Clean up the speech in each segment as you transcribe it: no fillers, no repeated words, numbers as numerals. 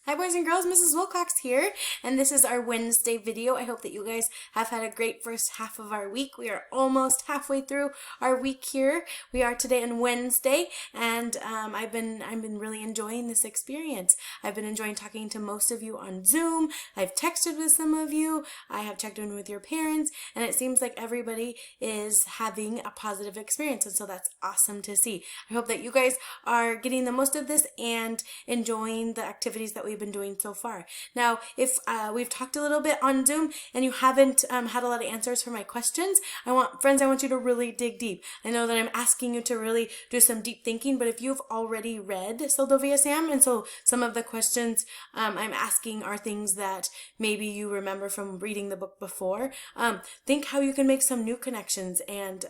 Hi boys and girls, Mrs. Wilcox here, and this is our Wednesday video. I hope that you guys have had a great first half of our week. We are almost halfway through our week here. We are today on Wednesday, and I've been really enjoying this experience. I've been enjoying talking to most of you on Zoom. I've texted with some of you. I have checked in with your parents, and it seems like everybody is having a positive experience, and so that's awesome to see. I hope that you guys are getting the most of this and enjoying the activities that we've been doing so far. Now, if we've talked a little bit on Zoom and you haven't had a lot of answers for my questions, I want you to really dig deep. I know that I'm asking you to really do some deep thinking, but if you've already read Sylvia Sam, and so some of the questions I'm asking are things that maybe you remember from reading the book before, think how you can make some new connections and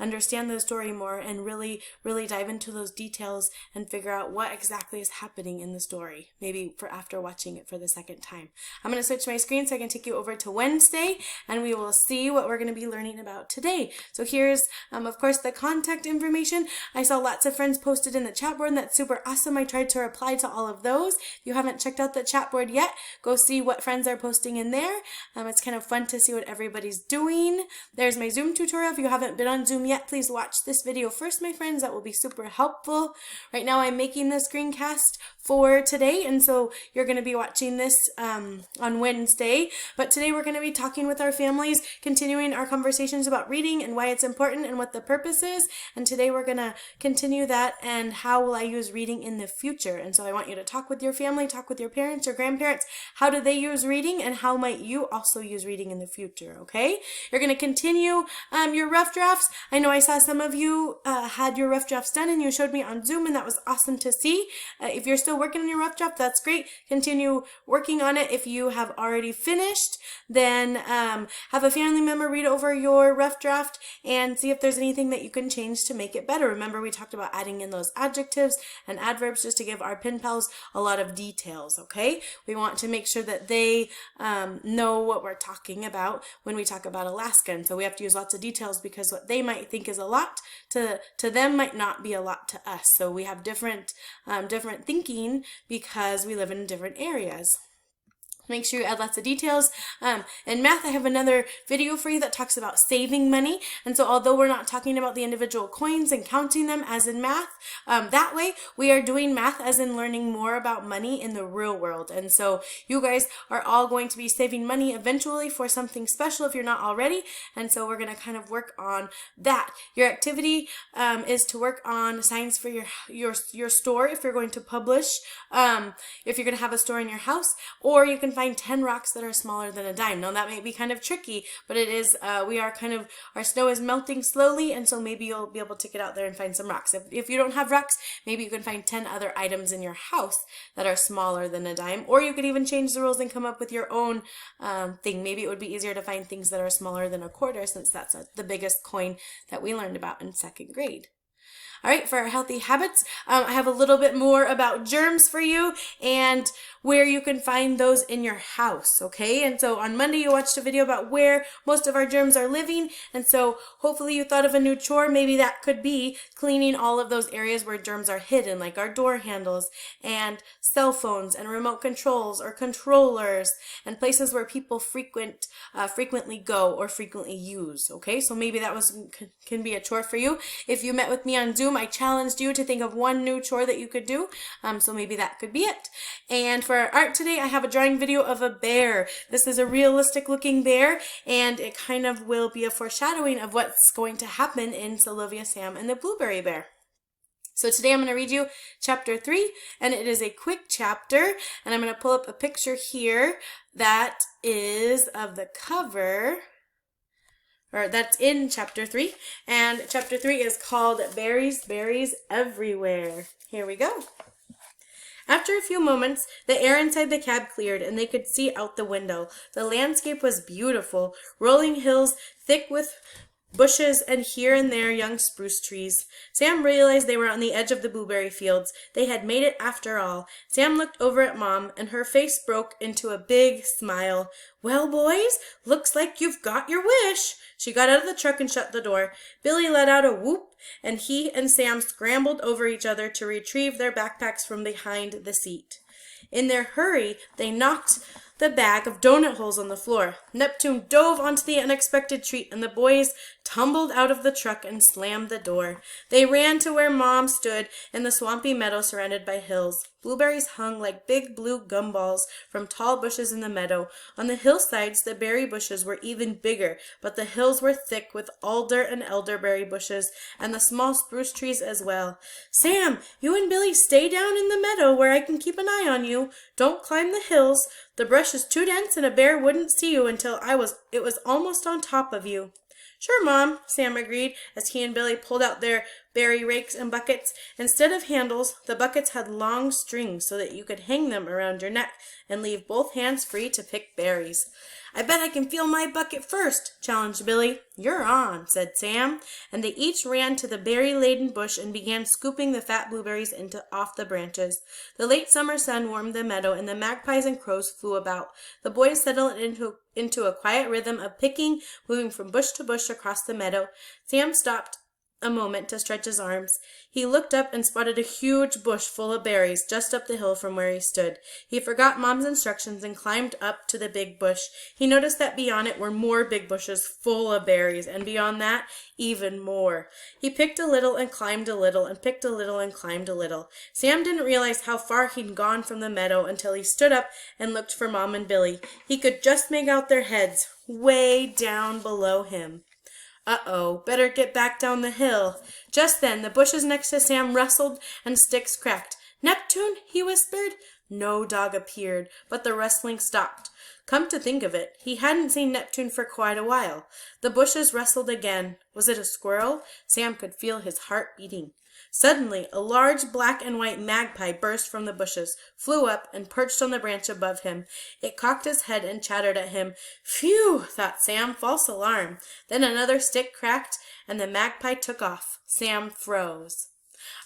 understand the story more and really dive into those details and figure out what exactly is happening in the story, maybe for after watching it for the second time. I'm going to switch my screen so I can take you over to Wednesday, and we will see what we're going to be learning about today. So here's, of course, the contact information. I saw lots of friends posted in the chat board, and that's super awesome. I tried to reply to all of those. If you haven't checked out the chat board yet, go see what friends are posting in there. It's kind of fun to see what everybody's doing. There's my Zoom tutorial. If you haven't been on Zoom yet, please watch this video first, my friends. That will be super helpful. Right now I'm making the screencast for today, and so you're going to be watching this on Wednesday, but today we're going to be talking with our families, continuing our conversations about reading and why it's important and what the purpose is, and today we're going to continue that and how will I use reading in the future. And so I want you to talk with your family, talk with your parents or grandparents. How do they use reading and how might you also use reading in the future, okay? You're going to continue your rough drafts. I know I saw some of you had your rough drafts done and you showed me on Zoom, and that was awesome to see. If you're still working on your rough draft, that's great. Continue working on it. If you have already finished, then have a family member read over your rough draft and see if there's anything that you can change to make it better. Remember, we talked about adding in those adjectives and adverbs just to give our pen pals a lot of details, okay? We want to make sure that they know what we're talking about when we talk about Alaska, and so we have to use lots of details because what they might think is a lot to them might not be a lot to us. So we have different thinking because we live in different areas. Make sure you add lots of details. In math, I have another video for you that talks about saving money. And so although we're not talking about the individual coins and counting them as in math, that way we are doing math as in learning more about money in the real world. And so you guys are all going to be saving money eventually for something special if you're not already. And so we're going to kind of work on that. Your activity is to work on signs for your store if you're going to publish, if you're going to have a store in your house, or you can find 10 rocks that are smaller than a dime. Now that may be kind of tricky, but it is, our snow is melting slowly, and so maybe you'll be able to get out there and find some rocks. If you don't have rocks, maybe you can find 10 other items in your house that are smaller than a dime, or you could even change the rules and come up with your own thing. Maybe it would be easier to find things that are smaller than a quarter, since that's the biggest coin that we learned about in second grade. All right, for our healthy habits, I have a little bit more about germs for you and where you can find those in your house, okay? And so on Monday, you watched a video about where most of our germs are living, and so hopefully you thought of a new chore. Maybe that could be cleaning all of those areas where germs are hidden, like our door handles and cell phones and remote controls or controllers and places where people frequently go or frequently use, okay? So maybe that can be a chore for you. If you met with me on Zoom, I challenged you to think of one new chore that you could do, so maybe that could be it. And for our art today, I have a drawing video of a bear. This is a realistic looking bear, and it kind of will be a foreshadowing of what's going to happen in Sylvia Sam and the Blueberry Bear. So today I'm going to read you chapter 3, and it is a quick chapter, and I'm going to pull up a picture here that is of the cover, or that's in chapter 3, and chapter 3 is called Berries, Berries Everywhere. Here we go. After a few moments, the air inside the cab cleared and they could see out the window. The landscape was beautiful, rolling hills thick with bushes and here and there young spruce trees. Sam realized they were on the edge of the blueberry fields. They had made it after all. Sam looked over at Mom, and her face broke into a big smile. "Well, boys, looks like you've got your wish." She got out of the truck and shut the door. Billy let out a whoop, and he and Sam scrambled over each other to retrieve their backpacks from behind the seat. In their hurry, they knocked the bag of donut holes on the floor. Neptune dove onto the unexpected treat, and the boys tumbled out of the truck and slammed the door. They ran to where Mom stood in the swampy meadow surrounded by hills. Blueberries hung like big blue gumballs from tall bushes in the meadow. On the hillsides, the berry bushes were even bigger, but the hills were thick with alder and elderberry bushes, and the small spruce trees as well. Sam, you and Billy stay down in the meadow where I can keep an eye on you. Don't climb the hills. The brush is too dense and a bear wouldn't see you until it was almost on top of you. Sure, Mom, Sam agreed as he and Billy pulled out their berry rakes and buckets. Instead of handles, the buckets had long strings so that you could hang them around your neck and leave both hands free to pick berries. I bet I can feel my bucket first, challenged Billy. You're on, said Sam, and they each ran to the berry-laden bush and began scooping the fat blueberries off the branches. The late summer sun warmed the meadow, and the magpies and crows flew about. The boys settled into a quiet rhythm of picking, moving from bush to bush across the meadow. Sam stopped a moment to stretch his arms. He looked up and spotted a huge bush full of berries just up the hill from where he stood. He forgot Mom's instructions and climbed up to the big bush. He noticed that beyond it were more big bushes full of berries, and beyond that, even more. He picked a little and climbed a little, and picked a little and climbed a little. Sam didn't realize how far he'd gone from the meadow until he stood up and looked for Mom and Billy. He could just make out their heads, way down below him. Uh-oh, better get back down the hill. Just then, the bushes next to Sam rustled and sticks cracked. Neptune, he whispered. No dog appeared, but the rustling stopped. Come to think of it, he hadn't seen Neptune for quite a while. The bushes rustled again. Was it a squirrel? Sam could feel his heart beating. Suddenly, a large black and white magpie burst from the bushes, flew up, and perched on the branch above him. It cocked its head and chattered at him. Phew, thought Sam, false alarm. Then another stick cracked, and the magpie took off. Sam froze.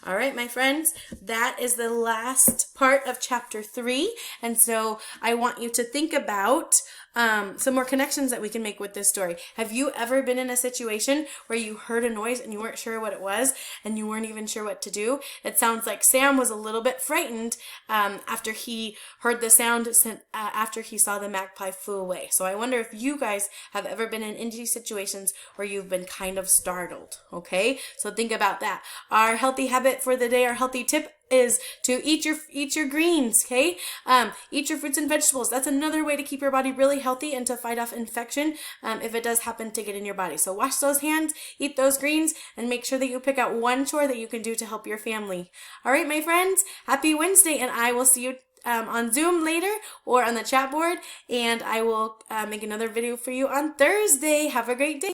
All right, my friends, that is the last part of chapter 3. And so I want you to think about some more connections that we can make with this story. Have you ever been in a situation where you heard a noise and you weren't sure what it was and you weren't even sure what to do? It sounds like Sam was a little bit frightened after he heard the sound after he saw the magpie flew away. So I wonder if you guys have ever been in indie situations where you've been kind of startled, okay? So think about that. Our healthy habit for the day, our healthy tip is to eat your greens, okay? Eat your fruits and vegetables. That's another way to keep your body really healthy and to fight off infection if it does happen to get in your body. So wash those hands, eat those greens, and make sure that you pick out one chore that you can do to help your family. All right, my friends, happy Wednesday, and I will see you on Zoom later or on the chat board, and I will make another video for you on Thursday. Have a great day.